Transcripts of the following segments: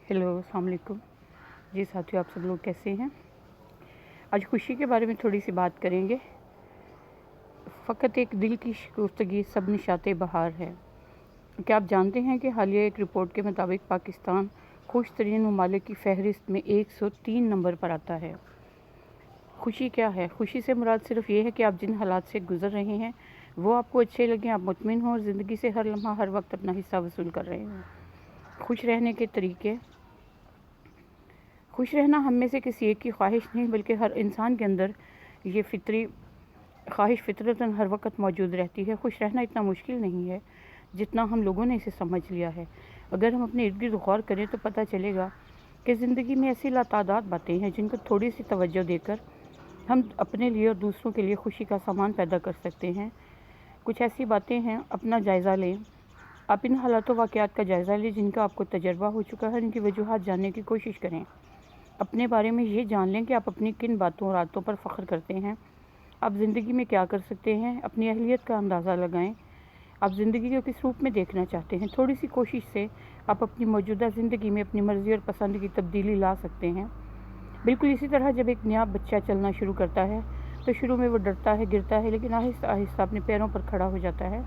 Hello, अस्सलाम वालेकुम। जी साथियों, आप सब लोग कैसे हैं? आज खुशी के बारे में थोड़ी सी बात करेंगे। फ़कत एक दिल की गुफ्तगी सब निशाते बहार है। क्या आप जानते हैं कि हालिया एक रिपोर्ट के मुताबिक पाकिस्तान खुश तरीन ममालिक की फ़हरिस्त में 103 नंबर पर आता है। खुशी क्या है? खुशी से मुराद सिर्फ ये है कि आप जिन हालात से गुज़र रहे हैं वो आपको अच्छे लगें, आप मुतमिन हों और ज़िंदगी से हर लम्हा हर वक्त अपना हिस्सा वसूल कर रहे हों। खुश रहने के तरीके। खुश रहना हम में से किसी एक की ख्वाहिश नहीं, बल्कि हर इंसान के अंदर ये फितरी ख्वाहिश फितरतन हर वक्त मौजूद रहती है। खुश रहना इतना मुश्किल नहीं है जितना हम लोगों ने इसे समझ लिया है। अगर हम अपने इर्द गिर्द गौर करें तो पता चलेगा कि ज़िंदगी में ऐसी लातादाद बातें हैं जिनको थोड़ी सी तवज्जो देकर हम अपने लिए और दूसरों के लिए खुशी का सामान पैदा कर सकते हैं। कुछ ऐसी बातें हैं, अपना जायज़ा लें। आप इन हालातों वाक़यात का जायज़ा लें जिनका आपको तजर्बा हो चुका है, इनकी वजूहात जानने की कोशिश करें। अपने बारे में ये जान लें कि आप अपनी किन बातों और आदतों पर फ़ख्र करते हैं। आप ज़िंदगी में क्या कर सकते हैं, अपनी अहलियत का अंदाज़ा लगाएं। आप ज़िंदगी को किस रूप में देखना चाहते हैं। थोड़ी सी कोशिश से आप अपनी मौजूदा ज़िंदगी में अपनी मर्ज़ी और पसंद की तब्दीली ला सकते हैं। बिल्कुल इसी तरह जब एक नया बच्चा चलना शुरू करता है तो शुरू में वो डरता है, गिरता है, लेकिन आहिस्ता आहिस्ता अपने पैरों पर खड़ा हो जाता है।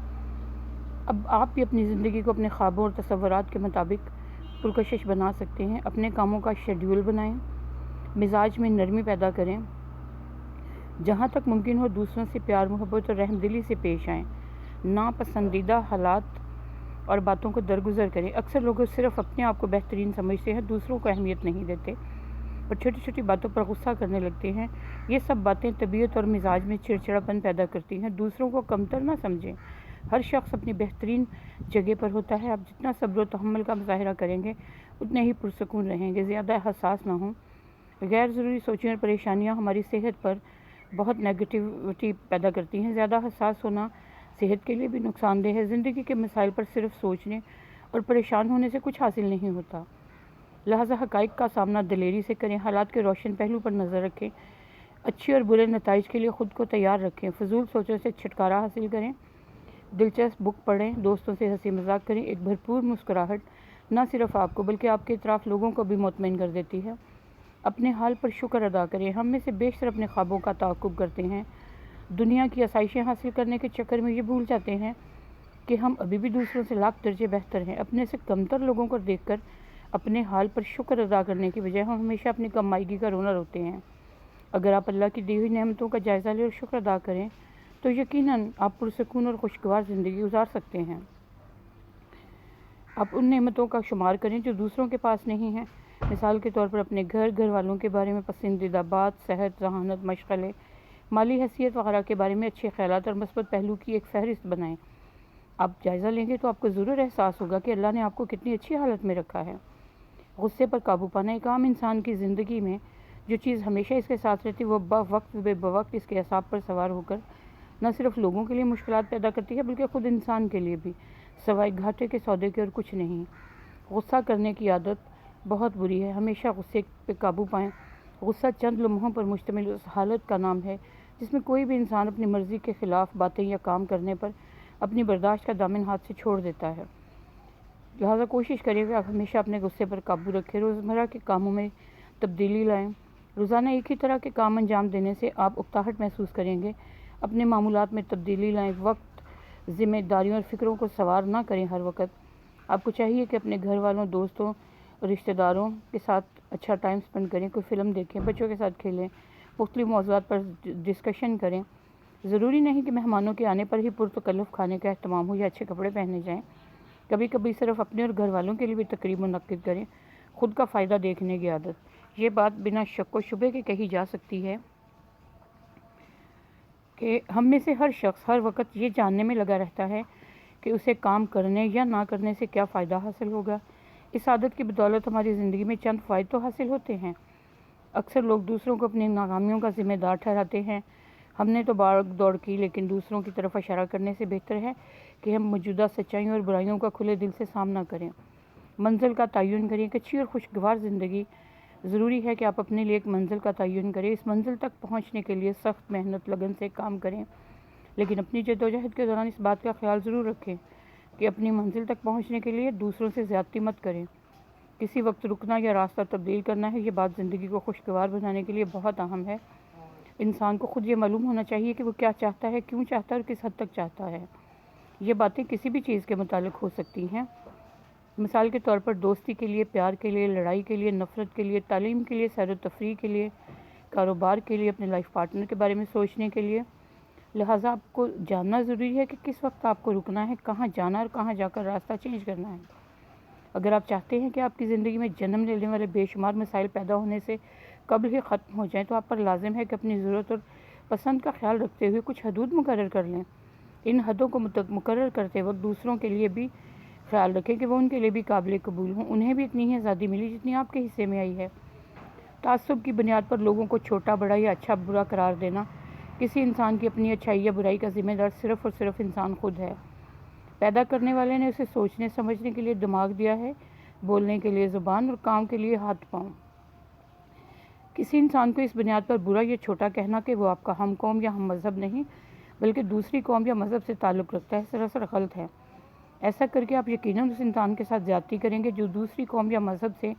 अब आप भी अपनी ज़िंदगी को अपने ख्वाबों और तसव्वुरात के मुताबिक पुरकशिश बना सकते हैं। अपने कामों का शेड्यूल बनाएं, मिजाज में नरमी पैदा करें, जहाँ तक मुमकिन हो दूसरों से प्यार मोहब्बत और रहमदिली से पेश आएँ। नापसंदीदा हालात और बातों को दरगुजर करें। अक्सर लोग सिर्फ अपने आप को बेहतरीन समझते हैं, दूसरों को अहमियत नहीं देते और छोटी छोटी बातों पर गुस्सा करने लगते हैं। ये सब बातें तबीयत और मिजाज में चिड़चिड़ापन पैदा करती हैं। दूसरों को कमतर ना समझें। हर शख्स अपनी बेहतरीन जगह पर होता है। आप जितना सब्र व तहम्मुल का मुज़ाहिरा करेंगे उतने ही पुरसकून रहेंगे। ज़्यादा हसास ना हों। गैर ज़रूरी सोचें और परेशानियां हमारी सेहत पर बहुत नेगेटिविटी पैदा करती हैं। ज़्यादा हसास होना सेहत के लिए भी नुकसानदेह है। ज़िंदगी के मसाइल पर सिर्फ सोचने और परेशान होने से कुछ हासिल नहीं होता। लिहाजा हक़ाइक़ का सामना दिलेरी से करें। हालात के रोशन पहलू पर नज़र रखें। अच्छे और बुरे नताइज के लिए ख़ुद को तैयार रखें। फजूल सोचों से छुटकारा हासिल करें। दिलचस्प बुक पढ़ें। दोस्तों से हंसी मजाक करें। एक भरपूर मुस्कुराहट न सिर्फ आपको बल्कि आपके इतराफ़ लोगों को भी मुतमईन कर देती है। अपने हाल पर शुक्र अदा करें। हम में से बेशतर अपने ख्वाबों का ताक़ुब करते हैं। दुनिया की आसाइशें हासिल करने के चक्कर में ये भूल जाते हैं कि हम अभी भी दूसरों से लाख दर्जे बेहतर हैं। अपने से कमतर लोगों को देखकर अपने हाल पर शुक्र अदा करने की बजाय हम हमेशा अपनी कमाईगी का रोना रोते हैं। अगर आप अल्लाह की दी हुई नेमतों का जायज़ा लें और शुक्र अदा करें तो यकीनन आप पुरसकून और खुशगवार ज़िंदगी गुजार सकते हैं। आप उन नेमतों का शुमार करें जो दूसरों के पास नहीं हैं। मिसाल के तौर पर अपने घर वालों के बारे में पसंदीदा बात, सेहत, जहानत, मशग़ले, माली हैसियत वगैरह के बारे में अच्छे ख़यालात और मस्बत पहलू की एक फ़हरिस्त बनाएं। आप जायज़ा लेंगे तो आपको ज़रूर एहसास होगा कि अल्लाह ने आपको कितनी अच्छी हालत में रखा है। गुस्से पर काबू पाना। एक आम इंसान की ज़िंदगी में जो चीज़ हमेशा इसके साथ रहती है वो बवक्त इसके असाब पर सवार होकर न सिर्फ लोगों के लिए मुश्किलात पैदा करती है बल्कि ख़ुद इंसान के लिए भी सवाई घाटे के सौदे के और कुछ नहीं। गुस्सा करने की आदत बहुत बुरी है। हमेशा गुस्से पे काबू पाएं। गुस्सा चंद लम्हों पर मुश्तमिल उस हालत का नाम है जिसमें कोई भी इंसान अपनी मर्ज़ी के ख़िलाफ़ बातें या काम करने पर अपनी बर्दाश्त का दामन हाथ से छोड़ देता है। लिहाजा कोशिश करें कि आप हमेशा अपने गुस्से पर काबू रखें। रोज़मर्रा के कामों में तब्दीली लाएं। रोज़ाना एक ही तरह के काम अंजाम देने से आप उकताहट महसूस करेंगे। अपने मामूलात में तब्दीली लाएं। वक्त, ज़िम्मेदारियों और फ़िक्रों को सवार ना करें हर वक्त। आपको चाहिए कि अपने घर वालों, दोस्तों और रिश्तेदारों के साथ अच्छा टाइम स्पेंड करें। कोई फ़िल्म देखें, बच्चों के साथ खेलें, मुख्तलिफ़ मौज़ूआत पर डिस्कशन करें। ज़रूरी नहीं कि मेहमानों के आने पर ही पुरतकल्लुफ़ खाने का अहतमाम हो या अच्छे कपड़े पहने जाएँ। कभी कभी सिर्फ अपने और घर वालों के लिए भी तकरीब मुनक्किद करें। ख़ुद का फ़ायदा देखने की आदत। ये बात बिना शक व शुबे के कही जा सकती है कि हम में से हर शख्स हर वक्त ये जानने में लगा रहता है कि उसे काम करने या ना करने से क्या फ़ायदा हासिल होगा। इस आदत की बदौलत हमारी ज़िंदगी में चंद फ़ायदे तो हासिल होते हैं। अक्सर लोग दूसरों को अपनी नाकामियों का ज़िम्मेदार ठहराते हैं। हमने तो भाग दौड़ की, लेकिन दूसरों की तरफ इशारा करने से बेहतर है कि हम मौजूदा सच्चाइयों और बुराइयों का खुले दिल से सामना करें। मंजिल का तयन करें। एक अच्छी और खुशगवार ज़िंदगी ज़रूरी है कि आप अपने लिए एक मंजिल का तयन करें। इस मंजिल तक पहुंचने के लिए सख्त मेहनत, लगन से काम करें, लेकिन अपनी जद्दोजहद के दौरान इस बात का ख्याल ज़रूर रखें कि अपनी मंजिल तक पहुंचने के लिए दूसरों से ज़्यादती मत करें। کسی وقت رکنا یا راستہ تبدیل کرنا ہے، یہ بات زندگی کو خوشگوار بنانے کے لیے بہت اہم ہے۔ انسان کو خود یہ معلوم ہونا چاہیے کہ وہ کیا چاہتا ہے، کیوں چاہتا ہے اور کس حد تک چاہتا ہے۔ یہ باتیں کسی بھی چیز کے متعلق ہو سکتی ہیں، مثال کے طور پر دوستی کے لیے، پیار کے لیے، لڑائی کے لیے، نفرت کے لیے، تعلیم کے لیے، سیر و تفریح کے لیے، کاروبار کے لیے، اپنے لائف پارٹنر کے بارے میں سوچنے کے لیے۔ لہٰذا آپ کو جاننا ضروری ہے کہ کس وقت آپ کو رکنا ہے، کہاں جانا اور کہاں جا کر راستہ چینج کرنا ہے۔ اگر آپ چاہتے ہیں کہ آپ کی زندگی میں جنم لینے والے بے شمار مسائل پیدا ہونے سے قبل ہی ختم ہو جائیں، تو آپ پر لازم ہے کہ اپنی ضرورت اور پسند کا خیال رکھتے ہوئے کچھ حدود مقرر کر لیں۔ ان حدوں کو مقرر کرتے وقت دوسروں کے لیے بھی خیال رکھیں کہ وہ ان کے لیے بھی قابل قبول ہوں، انہیں بھی اتنی ہی آزادی ملی جتنی آپ کے حصے میں آئی ہے۔ تعصب کی بنیاد پر لوگوں کو چھوٹا بڑا یا اچھا برا قرار دینا، کسی انسان کی اپنی اچھائی یا برائی کا ذمہ دار صرف اور صرف انسان خود ہے۔ پیدا کرنے والے نے اسے سوچنے سمجھنے کے لیے دماغ دیا ہے، بولنے کے لیے زبان اور کام کے لیے ہاتھ پاؤں۔ کسی انسان کو اس بنیاد پر برا یا چھوٹا کہنا کہ وہ آپ کا ہم قوم یا ہم مذہب نہیں بلکہ دوسری قوم یا مذہب سے تعلق رکھتا ہے، سراسر غلط ہے۔ ایسا کر کے آپ یقیناً اس انسان کے ساتھ زیادتی کریں گے جو دوسری قوم یا مذہب سے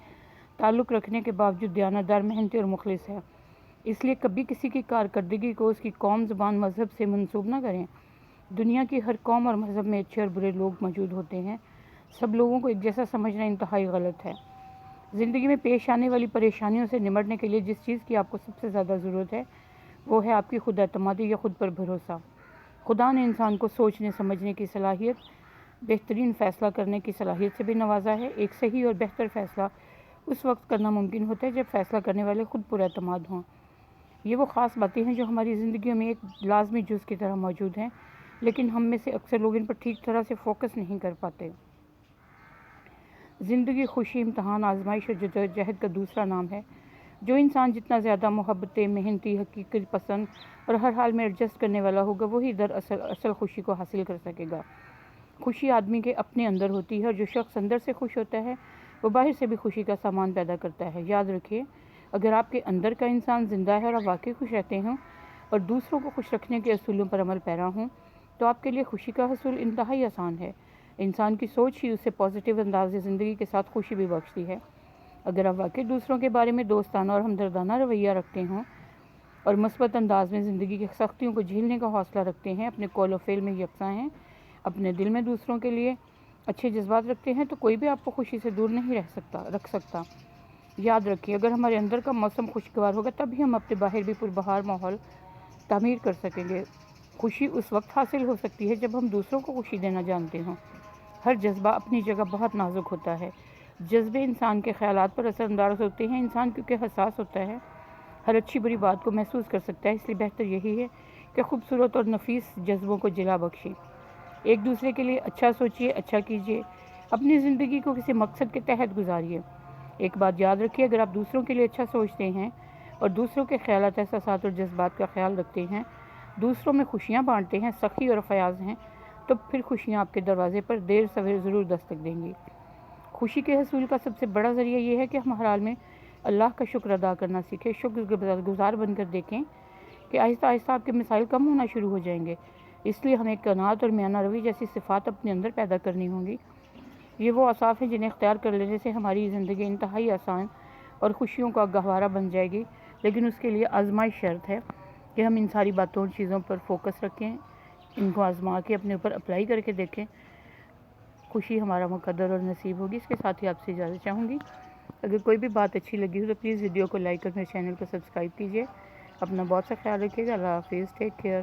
تعلق رکھنے کے باوجود دیانتدار، محنتی اور مخلص ہے۔ اس لیے کبھی کسی کی کارکردگی کو اس کی قوم، زبان، مذہب سے منسوب نہ کریں۔ دنیا کی ہر قوم اور مذہب میں اچھے اور برے لوگ موجود ہوتے ہیں، سب لوگوں کو ایک جیسا سمجھنا انتہائی غلط ہے۔ زندگی میں پیش آنے والی پریشانیوں سے نمٹنے کے لیے جس چیز کی آپ کو سب سے زیادہ ضرورت ہے وہ ہے آپ کی خود اعتمادی یا خود پر بھروسہ۔ خدا نے انسان کو سوچنے سمجھنے کی صلاحیت، بہترین فیصلہ کرنے کی صلاحیت سے بھی نوازا ہے۔ ایک صحیح اور بہتر فیصلہ اس وقت کرنا ممکن ہوتا ہے جب فیصلہ کرنے والے خود پر اعتماد ہوں۔ یہ وہ خاص باتیں ہیں جو ہماری زندگیوں میں ایک لازمی جز کی طرح موجود ہیں، لیکن ہم میں سے اکثر لوگ ان پر ٹھیک طرح سے فوکس نہیں کر پاتے۔ زندگی خوشی، امتحان، آزمائش اور جدوجہد کا دوسرا نام ہے۔ جو انسان جتنا زیادہ محبت، محنتی، حقیقت پسند اور ہر حال میں ایڈجسٹ کرنے والا ہوگا وہی اصل خوشی کو حاصل کر سکے گا۔ خوشی آدمی کے اپنے اندر ہوتی ہے اور جو شخص اندر سے خوش ہوتا ہے وہ باہر سے بھی خوشی کا سامان پیدا کرتا ہے۔ یاد رکھیے، اگر آپ کے اندر کا انسان زندہ ہے اور آپ واقعی خوش رہتے ہیں اور دوسروں کو خوش رکھنے کے اصولوں پر عمل پیرا ہوں تو آپ کے لیے خوشی کا حصول انتہائی آسان ہے۔ انسان کی سوچ ہی اسے پازیٹیو انداز زندگی کے ساتھ خوشی بھی بخشتی ہے۔ اگر آپ واقعی دوسروں کے بارے میں دوستانہ اور ہمدردانہ رویہ رکھتے ہوں اور مثبت انداز میں زندگی کی سختیوں کو جھیلنے کا حوصلہ رکھتے ہیں، اپنے قول و فعل میں یکساں ہیں، اپنے دل میں دوسروں کے لیے اچھے جذبات رکھتے ہیں، تو کوئی بھی آپ کو خوشی سے دور نہیں رکھ سکتا۔ یاد رکھیے، اگر ہمارے اندر کا موسم خوشگوار ہوگا تب ہی ہم اپنے باہر بھی پربہار ماحول تعمیر کر سکیں گے۔ خوشی اس وقت حاصل ہو سکتی ہے جب ہم دوسروں کو خوشی دینا جانتے ہوں۔ ہر جذبہ اپنی جگہ بہت نازک ہوتا ہے۔ جذبے انسان کے خیالات پر اثر انداز ہوتے ہیں۔ انسان کیونکہ حساس ہوتا ہے، ہر اچھی بری بات کو محسوس کر سکتا ہے، اس لیے بہتر یہی ہے کہ خوبصورت اور نفیس جذبوں کو جلا بخشیں۔ ایک دوسرے کے لیے اچھا سوچیے، اچھا کیجیے، اپنی زندگی کو کسی مقصد کے تحت گزاریے۔ ایک بات یاد رکھیے، اگر آپ دوسروں کے لیے اچھا سوچتے ہیں اور دوسروں کے خیالات، احساسات اور جذبات کا خیال رکھتے ہیں، دوسروں میں خوشیاں بانٹتے ہیں، سخی اور فیاض ہیں، تو پھر خوشیاں آپ کے دروازے پر دیر سویر ضرور دستک دیں گی۔ خوشی کے حصول کا سب سے بڑا ذریعہ یہ ہے کہ ہم ہر حال میں اللہ کا شکر ادا کرنا سیکھیں۔ شکر گزار بن کر دیکھیں کہ آہستہ آہستہ آپ کے مسائل کم ہونا شروع ہو جائیں گے۔ اس لیے ہمیں قناعت اور میانہ روی جیسی صفات اپنے اندر پیدا کرنی ہوں گی۔ یہ وہ اوصاف ہیں جنہیں اختیار کر لینے سے ہماری زندگی انتہائی آسان اور خوشیوں کا گہوارہ بن جائے گی، لیکن اس کے لیے آزمائش شرط ہے کہ ہم ان ساری باتوں اور چیزوں پر فوکس رکھیں، ان کو آزما کے اپنے اوپر اپلائی کر کے دیکھیں۔ خوشی ہمارا مقدر اور نصیب ہوگی۔ اس کے ساتھ ہی آپ سے اجازت چاہوں گی۔ اگر کوئی بھی بات اچھی لگی ہو تو پلیز ویڈیو کو لائک کر میرے چینل کو سبسکرائب کیجیے۔ اپنا بہت سا خیال رکھیے گا۔ اللہ حافظ، ٹیک کیئر۔